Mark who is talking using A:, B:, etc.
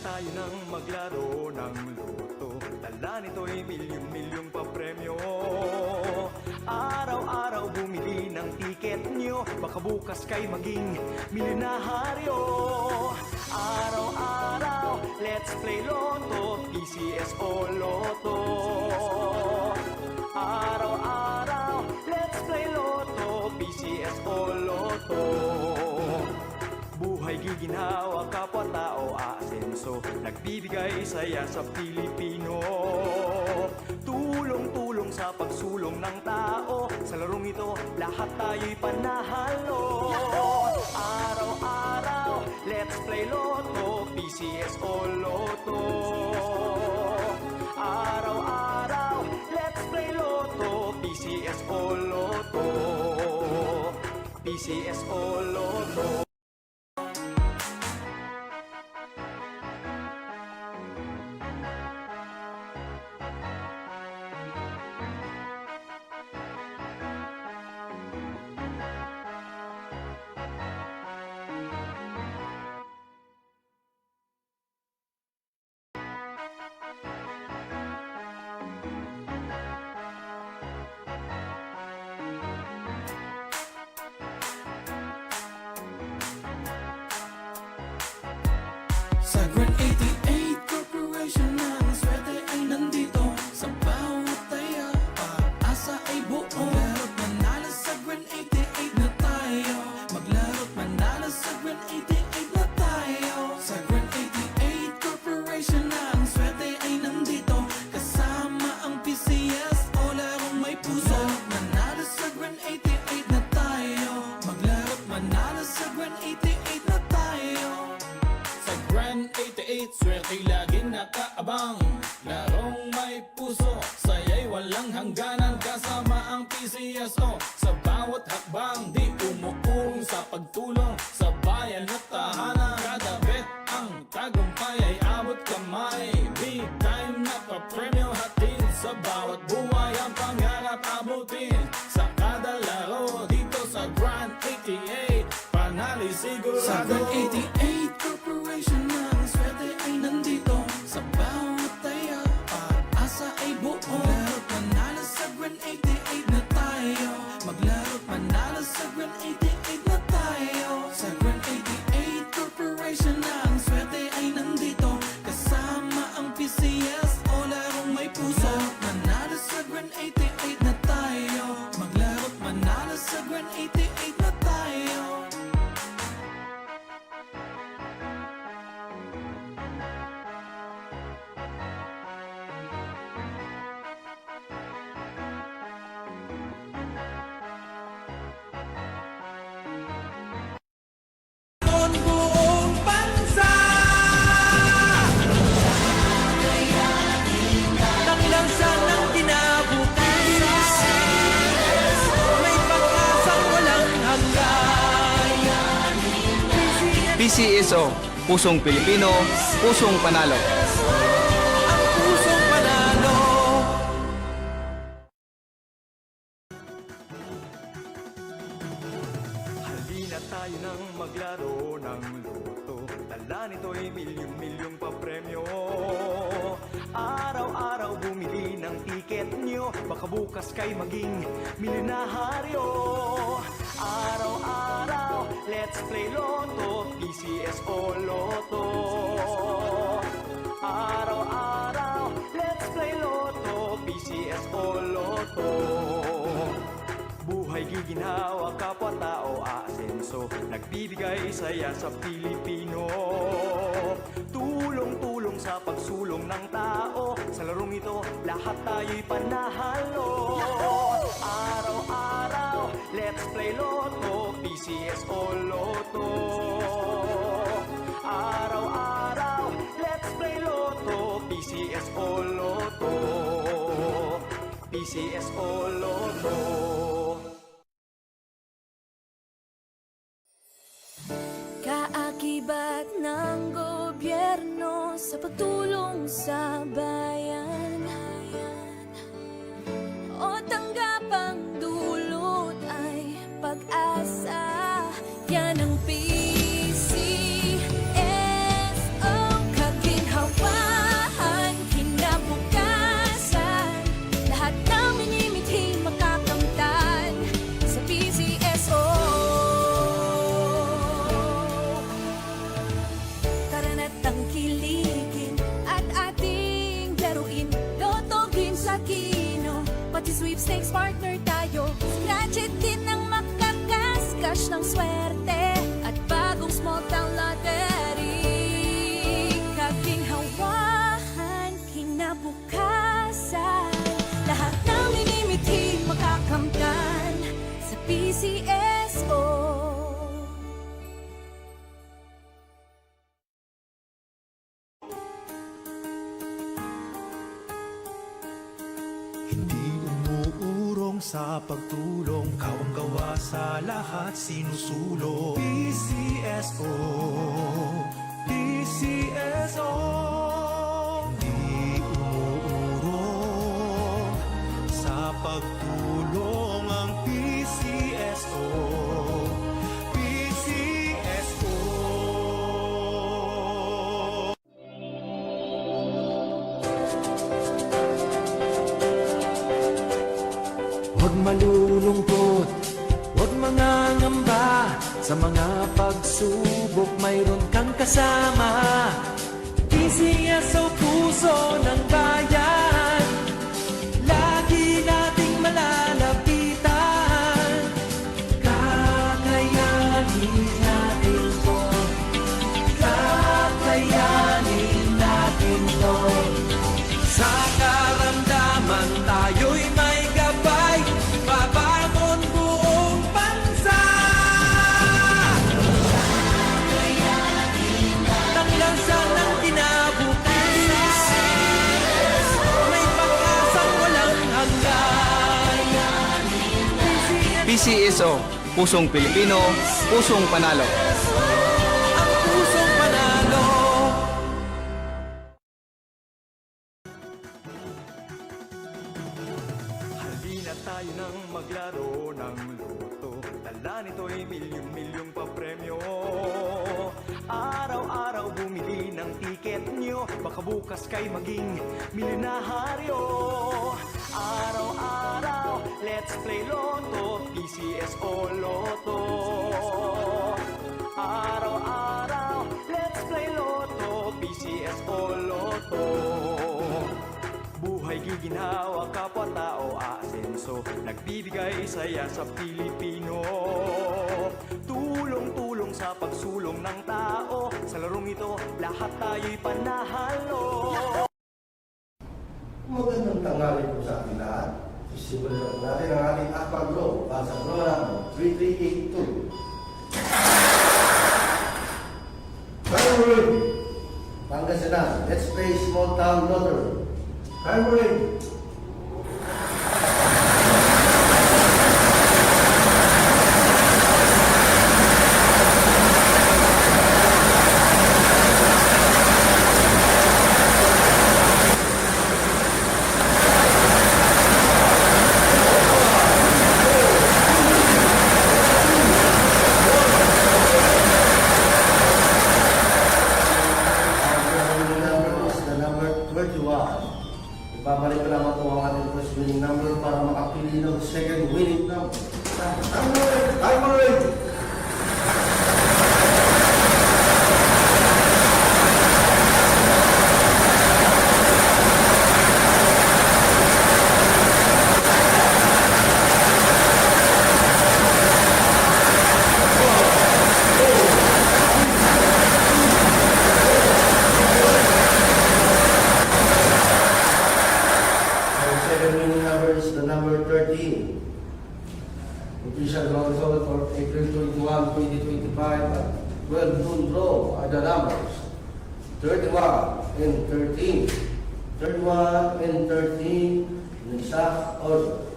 A: tayo nang maglaro ng loto. Dala nito'y milyong-milyong papremyo. Araw-araw bumili ng tiket nyo, baka bukas kay maging milyonaryo. Araw-araw, let's play Lotto, PCS o Lotto. Araw-araw, let's play Lotto, PCS o Lotto. Buhay giginhawa, kapwa-tao aasenso, nagbibigay saya sa Pilipino. Tulong-tulong sa pagsulong ng tao, sa larong ito lahat tayo'y panahalo. Araw-araw, let's play Lotto, PCS o Lotto. Araw-araw, let's play Lotto, PCS o Lotto. PCS o Lotto.
B: Sa Grand 88 Corporation ang swerte ay nandito. Sa bawat taya, pag-asa ay buo. Maglaro't manalo sa Grand 88 na tayo. Maglaro't manalo sa Grand 88 na tayo. Sa Grand 88 Corporation ang swerte ay nandito. Kasama ang PCS o larong may puso. Manalo sa Grand 88 na tayo. Maglaro't manalo sa Grand 88 na tayo. Grand 88, swerte laging nakaabang. Larong may puso, saya'y walang hangganan. Kasama ang PCSO sa bawat hakbang. Di umuurong sa pagtulong sa bayan at tahanan. Kada bet ang tagumpay ay abot kamay. Big time na papremyo hatid sa bawat buhay. Ang pangarap abutin sa kada laro. Dito sa Grand 88, panali sigurado. Sa Grand 88 Corporation ang swerte ay nandito. Sa bawat taya, pag-asa ay buo. Maglaro't manalo sa Grand 88 na tayo. Maglaro't manalo sa Grand 88 na tayo. Sa Grand 88 Corporation ang swerte ay nandito. Kasama ang PCS o larong may puso. Manalo sa Grand 88 na tayo. Maglaro't manalo sa Grand 88 na tayo. Buong bansa ng lansa ng kinabukasan, may pag-asang walang hanggan.
C: PCSO, Pusong Pilipino, Pusong Panalo.
B: Ang pusong panalo.
A: Halina tayo nang maglaro ng loto. Dala nito'y milyong-milyong papremyo. Araw-araw bumili ng tiket nyo, baka bukas kay maging milyonaryo. Araw-araw, let's play Lotto, PCS o Lotto. Araw-araw, let's play Lotto, PCS o Lotto. Buhay giginhawa, kapwa-tao aasenso, nagbibigay saya sa Pilipino. Tulong-tulong sa pagsulong ng tao, sa larong ito lahat tayo'y panahalo. Araw-araw, let's play Lotto, PCS o Lotto. Araw-araw, let's play Lotto, PCS o Lotto. PCS o Lotto.
D: Kaakibat ng gobyerno sa pagtulong sa bayan, o tanggapang dulot ay pag-asa. Yan ang PCSO, kagin cash ng swerte at bagong small town lottery. Kaginhawahan, kinabukasan, lahat ng minimithi makakamtan sa PCSO.
E: Hindi umuurong sa pagtulong, kawang-gawa sa lahat sinusulong. PCSO, PCSO. Hindi umuurong sa pagtulong ang PCSO, PCSO.
B: Huwag malulungkot, huwag mangangamba. Sa mga pagsubok mayroon kang kasama. PCSO, puso ng bayan, lagi nating malalapitan. Kakayanin natin to, kakayanin natin to. Sa karamdaman tayo'y may gabay, babangon buong bansa. Taklansan ng kinabukasan, may pag-asang walang hanggan.
C: PCSO, pusong Pilipino, pusong panalo.
B: Ang pusong panalo.
A: Halina tayo nang maglaro ng loto. Dala nito'y milyong-milyong papremyo. Araw-araw bumili ng tiket nyo, baka bukas kay maging milyonaryo. Araw-araw, let's play Lotto, PCSO Lotto. Araw-araw, let's play Lotto, PCSO Lotto. Buhay giginhawa, kapwa-tao aasenso, nagbibigay saya sa Pilipino. Tulong-tulong sa pagsulong ng tao, sa larong ito lahat tayo'y panahalo.
F: Magandang tanghali po sa ating lahat. Isimulan po natin ang ating akpag draw para sa draw number 3382. Primary, Pangasinan, let's play small town lottery. Primary. Babalik ko naman po ang ating first winning number para makapili ng second winning number. Timer! Our second winning number is the number 13. Official draw result for April 21, 2025 at 12 noon draw are the numbers 31 and 13. 31 and 13 in exact order.